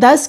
10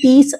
30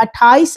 28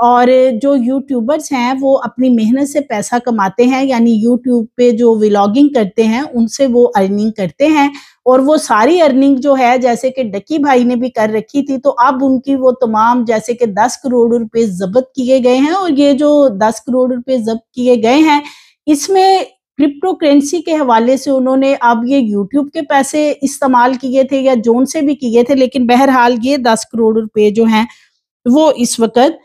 اور جو یوٹیوبرز ہیں وہ اپنی محنت سے پیسہ کماتے ہیں، یعنی یوٹیوب پہ جو ولاگنگ کرتے ہیں ان سے وہ ارننگ کرتے ہیں، اور وہ ساری ارننگ جو ہے جیسے کہ ڈکی بھائی نے بھی کر رکھی تھی، تو اب ان کی وہ تمام جیسے کہ 10 کروڑ روپے ضبط کیے گئے ہیں، اور یہ جو 10 کروڑ روپے ضبط کیے گئے ہیں اس میں کرپٹو کرنسی کے حوالے سے انہوں نے اب یہ یوٹیوب کے پیسے استعمال کیے تھے یا جون سے بھی کیے تھے، لیکن بہرحال یہ 10 کروڑ روپے جو ہیں وہ اس وقت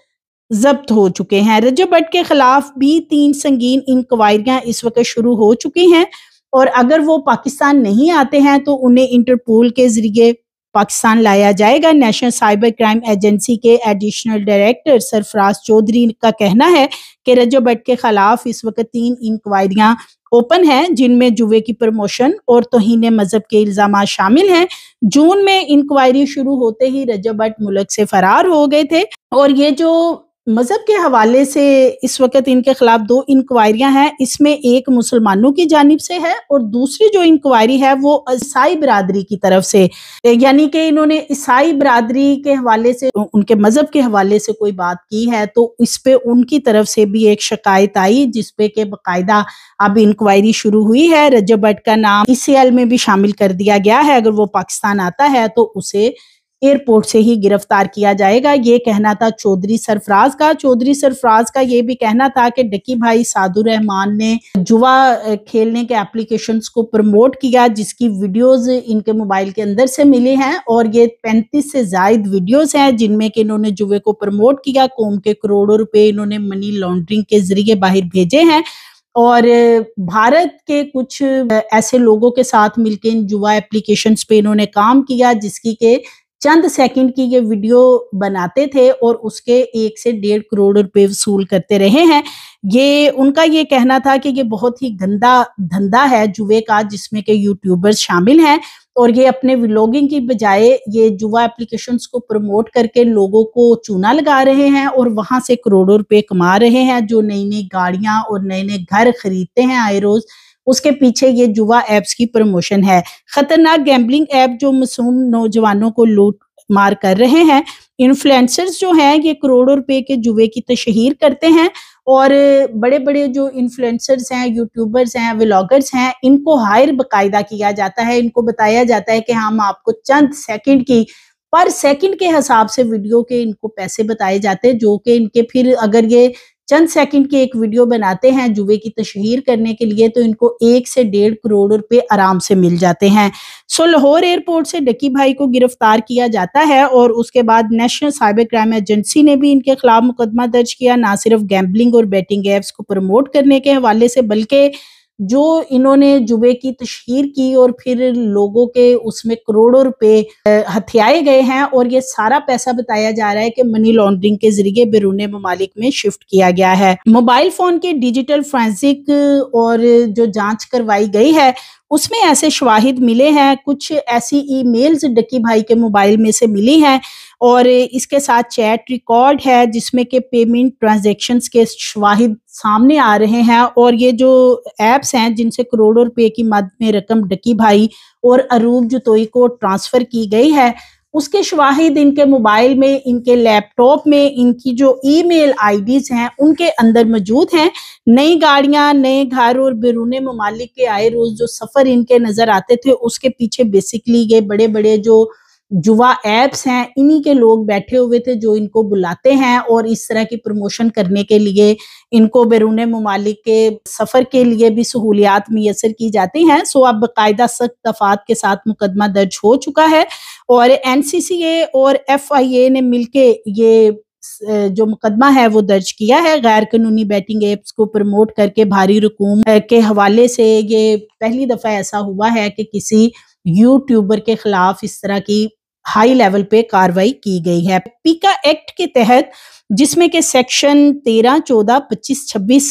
ضبط ہو چکے ہیں۔ رجب بٹ کے خلاف بھی 3 سنگین انکوائریاں اس وقت شروع ہو چکی ہیں، اور اگر وہ پاکستان نہیں آتے ہیں تو انہیں انٹرپول کے ذریعے پاکستان لایا جائے گا۔ نیشنل سائبر کرائم ایجنسی کے ایڈیشنل ڈائریکٹر سرفراز چودھری کا کہنا ہے کہ رجب بٹ کے خلاف اس وقت 3 انکوائریاں اوپن ہیں، جن میں جوے کی پروموشن اور توہین مذہب کے الزامات شامل ہیں۔ جون میں انکوائری شروع ہوتے ہی رجب بٹ ملک سے فرار ہو گئے تھے، اور یہ جو مذہب کے حوالے سے اس وقت ان کے خلاف 2 انکوائریاں ہیں، اس میں ایک مسلمانوں کی جانب سے ہے اور دوسری جو انکوائری ہے وہ عیسائی برادری کی طرف سے، یعنی کہ انہوں نے عیسائی برادری کے حوالے سے، ان کے مذہب کے حوالے سے کوئی بات کی ہے، تو اس پہ ان کی طرف سے بھی ایک شکایت آئی، جس پہ کہ باقاعدہ اب انکوائری شروع ہوئی ہے۔ رجب بٹ کا نام ECL میں بھی شامل کر دیا گیا ہے، اگر وہ پاکستان آتا ہے تو اسے ایئرپورٹ سے ہی گرفتار کیا جائے گا، یہ کہنا تھا چودھری سرفراز کا۔ چودھری سرفراز کا یہ بھی کہنا تھا کہ ڈکی بھائی سعد الرحمان نے جوا کھیلنے کے اپلیکیشنز کو پروموٹ کیا، جس کی ویڈیوز ان کے موبائل کے اندر سے ملی ہیں، اور یہ 35 سے زائد ویڈیوز ہیں جن میں کہ انہوں نے جوے کو پروموٹ کیا، قوم کے کروڑوں روپے انہوں نے منی لانڈرنگ کے ذریعے باہر بھیجے ہیں، اور بھارت کے کچھ ایسے لوگوں کے ساتھ مل کے ان جوا اپلیکیشنز پہ انہوں نے کام کیا، جس کی کہ چند سیکنڈ کی یہ ویڈیو بناتے تھے اور اس کے 1 سے 1.5 کروڑ روپے وصول کرتے رہے ہیں۔ یہ ان کا یہ کہنا تھا کہ یہ بہت ہی گندا دھندا ہے جوے کا، جس میں کہ یوٹیوبرز شامل ہیں، اور یہ اپنے ولاگنگ کی بجائے یہ جوا اپلیکیشنز کو پروموٹ کر کے لوگوں کو چونا لگا رہے ہیں اور وہاں سے کروڑوں روپے کما رہے ہیں، جو نئی نئی گاڑیاں اور نئے نئے گھر خریدتے ہیں آئے روز، اس کے پیچھے یہ جوا ایپس کی پروموشن ہے۔ خطرناک گیمبلنگ ایپ جو معصوم نوجوانوں کو لوٹ مار کر رہے ہیں۔ انفلوئنسرز جو ہیں یہ کروڑوں روپے کے جوے کی تشہیر کرتے ہیں، اور بڑے بڑے جو انفلوئنسرز ہیں، یوٹیوبرز ہیں، ولاگرز ہیں، ان کو ہائر باقاعدہ کیا جاتا ہے، ان کو بتایا جاتا ہے کہ ہم آپ کو چند سیکنڈ کی پر سیکنڈ کے حساب سے ویڈیو کے ان کو پیسے بتائے جاتے ہیں، جو کہ ان کے پھر اگر یہ چند سیکنڈ کی ایک ویڈیو بناتے ہیں جوے کی تشہیر کرنے کے لیے تو ان کو 1 سے 1.5 کروڑ روپے آرام سے مل جاتے ہیں۔ سو لاہور ایئرپورٹ سے ڈکی بھائی کو گرفتار کیا جاتا ہے، اور اس کے بعد نیشنل سائبر کرائم ایجنسی نے بھی ان کے خلاف مقدمہ درج کیا، نہ صرف گیمبلنگ اور بیٹنگ ایپس کو پروموٹ کرنے کے حوالے سے، بلکہ جو انہوں نے جوے کی تشہیر کی اور پھر لوگوں کے اس میں کروڑوں روپے ہتھیائے گئے ہیں، اور یہ سارا پیسہ بتایا جا رہا ہے کہ منی لانڈرنگ کے ذریعے بیرون ممالک میں شفٹ کیا گیا ہے۔ موبائل فون کے ڈیجیٹل فورینسک اور جو جانچ کروائی گئی ہے اس میں ایسے شواہد ملے ہیں، کچھ ایسی ای میلز ڈکی بھائی کے موبائل میں سے ملی ہیں، اور اس کے ساتھ چیٹ ریکارڈ ہے جس میں کہ پیمنٹ ٹرانزیکشنز کے شواہد سامنے آ رہے ہیں، اور یہ جو ایپس ہیں جن سے کروڑوں روپے کی مد میں رقم ڈکی بھائی اور اروب جتوئی کو ٹرانسفر کی گئی ہے، اس کے شواہد ان کے موبائل میں، ان کے لیپ ٹاپ میں، ان کی جو ای میل آئی ڈیز ہیں ان کے اندر موجود ہیں۔ نئی گاڑیاں، نئے گھر اور بیرون ممالک کے آئے روز جو سفر ان کے نظر آتے تھے، اس کے پیچھے بیسیکلی یہ بڑے بڑے جو جوا ایپس ہیں انہی کے لوگ بیٹھے ہوئے تھے جو ان کو بلاتے ہیں اور اس طرح کی پروموشن کرنے کے لیے ان کو بیرون ممالک کے سفر کے لیے بھی سہولیات میسر کی جاتی ہیں۔ سو اب باقاعدہ سخت دفعات کے ساتھ مقدمہ درج ہو چکا ہے، اور NCCA اور FIA نے مل کے یہ جو مقدمہ ہے وہ درج کیا ہے۔ غیر قانونی بیٹنگ ایپس کو پروموٹ کر کے بھاری رقوم کے حوالے سے یہ پہلی دفعہ ایسا ہوا ہے کہ کسی یوٹیوبر کے خلاف اس طرح کی ہائی لیول پہ کاروائی کی گئی ہے۔ پیکا ایکٹ کے تحت، جس میں کہ سیکشن 13، 14، 25، 26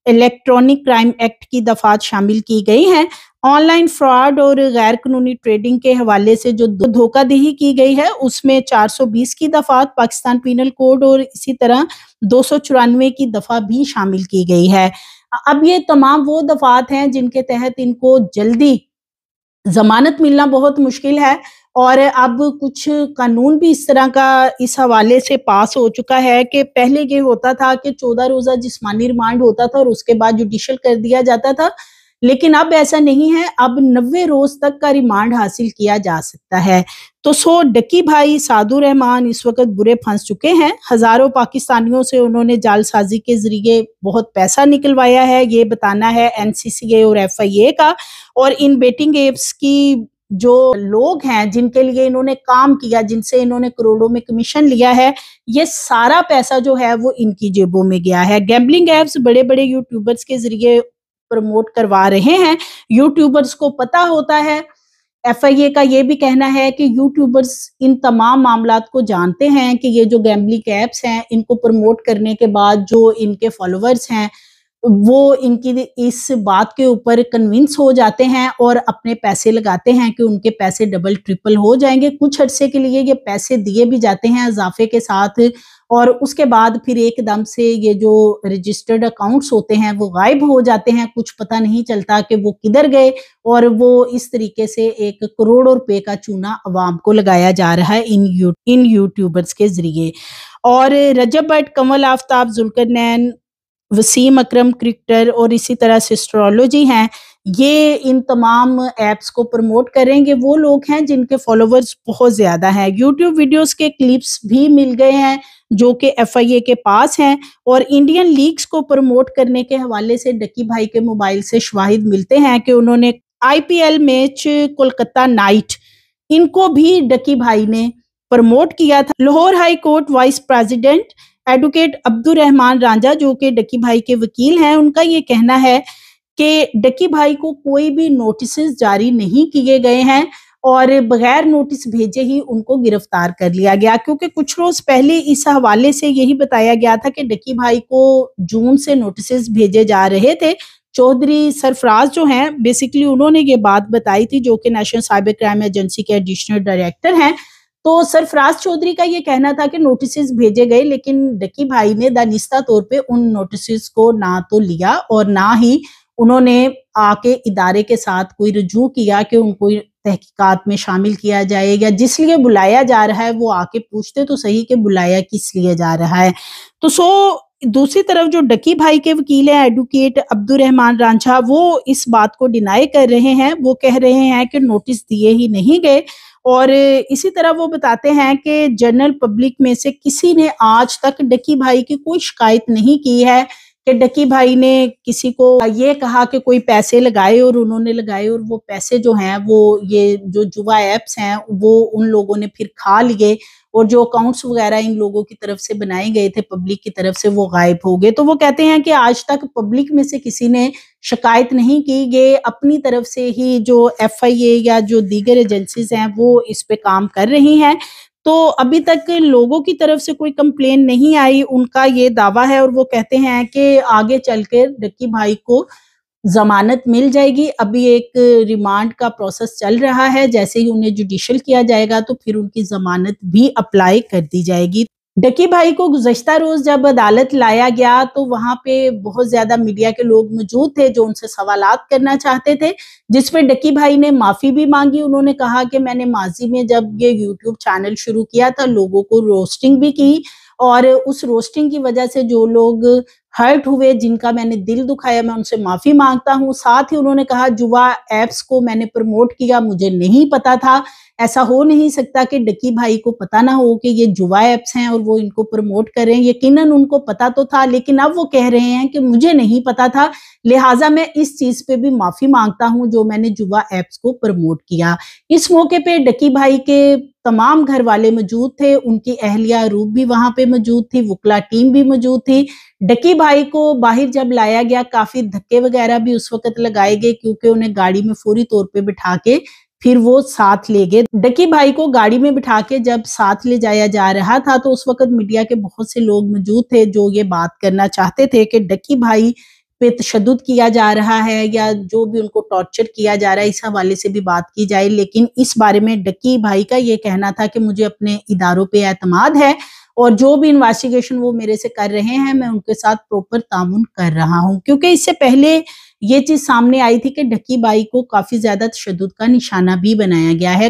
الیکٹرانک کرائم ایکٹ کی دفعات شامل کی گئی ہیں، آن لائن فراڈ اور غیر قانونی ٹریڈنگ کے حوالے سے جو دھوکہ دہی کی گئی ہے اس میں 420 کی دفعات پاکستان پینل کوڈ اور اسی طرح 294 کی دفعہ بھی شامل کی گئی ہے۔ اب یہ تمام وہ دفعات ہیں جن کے تحت ان کو جلدی ضمانت ملنا بہت مشکل ہے، اور اب کچھ قانون بھی اس طرح کا اس حوالے سے پاس ہو چکا ہے کہ پہلے یہ ہوتا تھا کہ 14 روزہ جسمانی ریمانڈ ہوتا تھا اور اس کے بعد جوڈیشل کر دیا جاتا تھا، لیکن اب ایسا نہیں ہے، اب 90 روز تک کا ریمانڈ حاصل کیا جا سکتا ہے۔ تو ڈکی بھائی سعد الرحمان اس وقت برے پھنس چکے ہیں، ہزاروں پاکستانیوں سے انہوں نے جعل سازی کے ذریعے بہت پیسہ نکلوایا ہے، یہ بتانا ہے NCCA اور FIA کا، اور ان بیٹنگ ایپس کی جو لوگ ہیں جن کے لیے انہوں نے کام کیا، جن سے انہوں نے کروڑوں میں کمیشن لیا ہے، یہ سارا پیسہ جو ہے وہ ان کی جیبوں میں گیا ہے۔ گیمبلنگ ایپس بڑے بڑے یوٹیوبرز کے ذریعے پروموٹ کروا رہے ہیں، یوٹیوبرز کو پتا ہوتا ہے۔ FIA کا یہ بھی کہنا ہے کہ یوٹیوبرز ان تمام معاملات کو جانتے ہیں کہ یہ جو گیمبلنگ ایپس ہیں ان کو پروموٹ کرنے کے بعد جو ان کے فالوورز ہیں وہ ان کی اس بات کے اوپر کنونس ہو جاتے ہیں اور اپنے پیسے لگاتے ہیں کہ ان کے پیسے ڈبل ٹرپل ہو جائیں گے۔ کچھ عرصے کے لیے یہ پیسے دیے بھی جاتے ہیں اضافے کے ساتھ، اور اس کے بعد پھر ایک دم سے یہ جو رجسٹرڈ اکاؤنٹس ہوتے ہیں وہ غائب ہو جاتے ہیں، کچھ پتہ نہیں چلتا کہ وہ کدھر گئے، اور وہ اس طریقے سے ایک کروڑوں روپے کا چونا عوام کو لگایا جا رہا ہے ان یوٹیوبرز کے ذریعے۔ اور رجب بٹ، کنول آفتاب، ذوالقرنین، وسیم اکرم کرکٹر اور اسی طرح سسٹرولوجی ہیں، یہ ان تمام ایپس کو پروموٹ کریں گے وہ لوگ ہیں جن کے فالوورز بہت زیادہ ہیں۔ یوٹیوب ویڈیوز کے کلپس بھی مل گئے ہیں جو کہ FIA کے پاس ہیں، اور انڈین لیگز کو پروموٹ کرنے کے حوالے سے ڈکی بھائی کے موبائل سے شواہد ملتے ہیں کہ انہوں نے IPL میچ کولکتہ نائٹ ان کو بھی ڈکی بھائی نے پروموٹ کیا تھا۔ Lahore high court vice president advocate عبد الرحمان رانجھا جو کہ ڈکی بھائی کے وکیل ہیں، ان کا یہ کہنا ہے کہ ڈکی بھائی کو کوئی بھی نوٹسز جاری نہیں کیے گئے ہیں اور بغیر نوٹس بھیجے ہی ان کو گرفتار کر لیا گیا، کیونکہ کچھ روز پہلے اس حوالے سے یہی بتایا گیا تھا کہ ڈکی بھائی کو جون سے نوٹسز بھیجے جا رہے تھے۔ چودھری سرفراز جو ہیں بیسیکلی انہوں نے یہ بات بتائی تھی، جو کہ نیشنل سائبر کرائم ایجنسی کے ایڈیشنل ڈائریکٹر ہیں۔ تو سرفراز چودھری کا یہ کہنا تھا کہ نوٹسز بھیجے گئے، لیکن ڈکی بھائی نے دانستہ طور پہ ان نوٹسز کو نہ تو لیا اور نہ ہی انہوں نے آ کے ادارے کے ساتھ کوئی رجوع کیا کہ ان کو تحقیقات میں شامل کیا جائے، یا جس لیے بلایا جا رہا ہے وہ آ کے پوچھتے تو صحیح کہ بلایا کس لیے جا رہا ہے۔ تو دوسری طرف جو ڈکی بھائی کے وکیل ہیں ایڈوکیٹ عبد الرحمان رانجھا، وہ اس بات کو ڈینائی کر رہے ہیں، وہ کہہ رہے ہیں کہ نوٹس دیے ہی نہیں گئے، اور اسی طرح وہ بتاتے ہیں کہ جنرل پبلک میں سے کسی نے آج تک ڈکی بھائی کی کوئی شکایت نہیں کی ہے کہ ڈکی بھائی نے کسی کو یہ کہا کہ کوئی پیسے لگائے اور انہوں نے لگائے، اور وہ پیسے جو ہیں وہ یہ جو جوا ایپس ہیں وہ ان لوگوں نے پھر کھا لیے، اور جو اکاؤنٹس وغیرہ ان لوگوں کی طرف سے بنائے گئے تھے پبلک کی طرف سے وہ غائب ہو گئے۔ تو وہ کہتے ہیں کہ آج تک پبلک میں سے کسی نے شکایت نہیں کی، یہ اپنی طرف سے ہی جو FIA یا جو دیگر ایجنسیز ہیں وہ اس پہ کام کر رہی ہیں۔ تو ابھی تک لوگوں کی طرف سے کوئی کمپلین نہیں آئی، ان کا یہ دعویٰ ہے، اور وہ کہتے ہیں کہ آگے چل کے ڈکی بھائی کو ضمانت مل جائے گی۔ ابھی ایک ریمانڈ کا پروسیس چل رہا ہے، جیسے ہی انہیں جوڈیشل کیا جائے گا تو پھر ان کی ضمانت بھی اپلائی کر دی جائے گی۔ ڈکی بھائی کو گزشتہ روز جب عدالت لایا گیا تو وہاں پہ بہت زیادہ میڈیا کے لوگ موجود تھے جو ان سے سوالات کرنا چاہتے تھے، جس پہ ڈکی بھائی نے معافی بھی مانگی۔ انہوں نے کہا کہ میں نے ماضی میں جب یہ یوٹیوب چینل شروع کیا تھا لوگوں کو روسٹنگ بھی کی، اور اس روسٹنگ کی وجہ سے جو لوگ ہرٹ ہوئے، جن کا میں نے دل دکھایا، میں ان سے معافی مانگتا ہوں۔ ساتھ ہی انہوں نے کہا جوا ایپس کو میں نے پروموٹ کیا، مجھے نہیں پتا تھا، ایسا ہو نہیں سکتا کہ ڈکی بھائی کو پتا نہ ہو کہ یہ جوا ایپس ہیں اور وہ ان کو پروموٹ کر رہے ہیں، یقیناً ان کو پتا تو تھا، لیکن اب وہ کہہ رہے ہیں کہ مجھے نہیں پتا تھا، لہٰذا میں اس چیز پہ بھی معافی مانگتا ہوں جو میں نے جوا ایپس کو پروموٹ کیا۔ اس موقع پہ ڈکی بھائی کے تمام گھر والے موجود تھے، ان کی اہلیہ روپ بھی وہاں پہ موجود تھی، وکلا ٹیم بھی موجود تھی۔ ڈکی بھائی کو باہر جب لایا گیا کافی دھکے وغیرہ بھی اس وقت لگائے گئے، کیونکہ انہیں گاڑی میں فوری طور پہ بٹھا کے پھر وہ ساتھ لے گئے۔ ڈکی بھائی کو گاڑی میں بٹھا کے جب ساتھ لے جایا جا رہا تھا تو اس وقت میڈیا کے بہت سے لوگ موجود تھے جو یہ بات کرنا چاہتے تھے کہ ڈکی بھائی پہ تشدد کیا جا رہا ہے یا جو بھی ان کو ٹارچر کیا جا رہا ہے، اس حوالے سے بھی بات کی جائے، لیکن اس بارے میں ڈکی بھائی کا یہ کہنا تھا کہ مجھے اپنے اداروں پہ اعتماد ہے اور جو بھی انویسٹیگیشن وہ میرے سے کر رہے ہیں میں ان کے ساتھ پروپر تعاون کر رہا ہوں، کیونکہ اس سے پہلے یہ چیز سامنے آئی تھی کہ ڈکی بھائی کو کافی زیادہ تشدد کا نشانہ بھی بنایا گیا ہے۔